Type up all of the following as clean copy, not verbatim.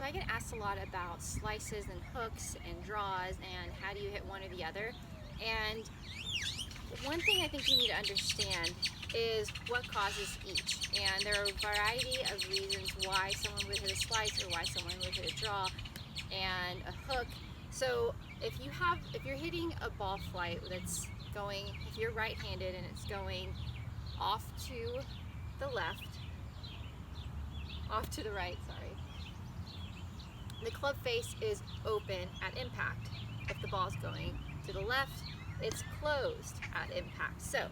So I get asked a lot about slices and hooks and draws and how do you hit one or the other. And one thing I think you need to understand is what causes each. And there are a variety of reasons why someone would hit a slice or why someone would hit a draw and a hook. So if you're hitting a ball flight that's going, if you're right-handed and it's going off to the left, off to the right, sorry, the club face is open at impact. If the ball's going to the left, it's closed at impact. So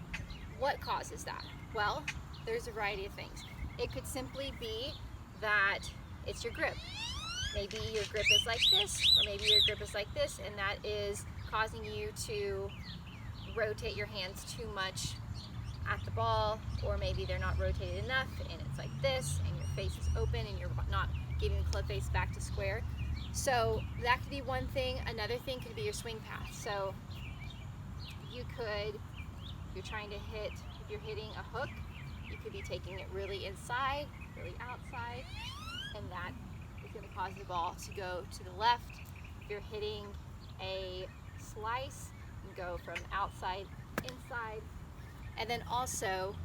what causes that? Well, there's a variety of things. It could simply be that it's your grip. Maybe your grip is like this, or maybe your grip is like this, and that is causing you to rotate your hands too much at the ball, or maybe they're not rotated enough and it's like this and your face is open and you're not getting the club face back to square. So that could be one thing. Another thing could be your swing path. So you could, if you're trying to hit, if you're hitting a hook, you could be taking it really inside, really outside, and that is going to cause the ball to go to the left. If you're hitting a slice, you go from outside, inside. And then also,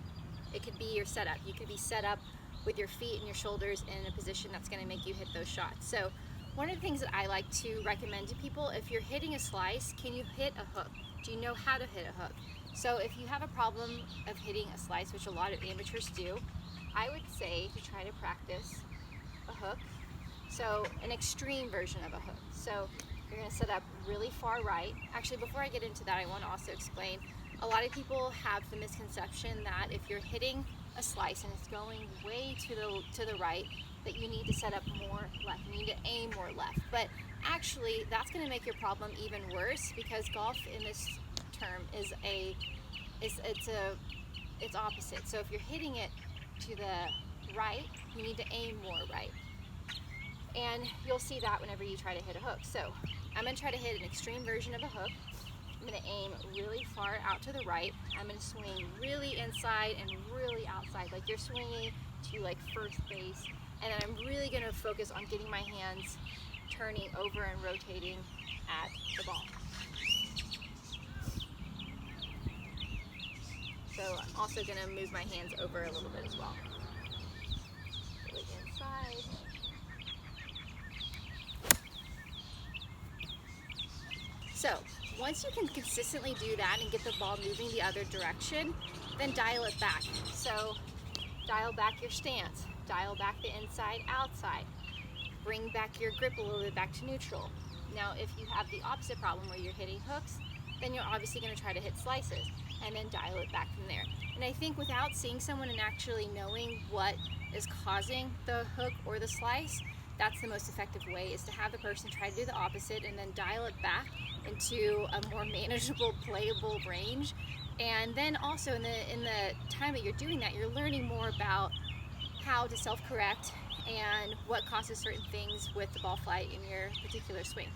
it could be your setup. You could be set up with your feet and your shoulders in a position that's going to make you hit those shots. So one of the things that I like to recommend to people, if you're hitting a slice, can you hit a hook? Do you know how to hit a hook? So if you have a problem of hitting a slice, which a lot of amateurs do, I would say to try to practice a hook. So an extreme version of a hook. So you're going to set up really far right. Actually, before I get into that, I want to also explain, a lot of people have the misconception that if you're hitting a slice and it's going way to the right, that you need to set up more left. You need to aim more left. But actually, that's going to make your problem even worse, because golf in this term is it's opposite. So if you're hitting it to the right, you need to aim more right. And you'll see that whenever you try to hit a hook. So I'm going to try to hit an extreme version of a hook. I'm going to aim really far out to the right. I'm going to swing really inside and really outside, like you're swinging to like first base. And then I'm really going to focus on getting my hands turning over and rotating at the ball. So I'm also going to move my hands over a little bit as well. Really inside. So once you can consistently do that and get the ball moving the other direction, then dial it back. So dial back your stance, dial back the inside, outside, bring back your grip a little bit back to neutral. Now if you have the opposite problem where you're hitting hooks, then you're obviously going to try to hit slices and then dial it back from there. And I think without seeing someone and actually knowing what is causing the hook or the slice, that's the most effective way, is to have the person try to do the opposite and then dial it back into a more manageable, playable range. And then also in the time that you're doing that, you're learning more about how to self-correct and what causes certain things with the ball flight in your particular swing.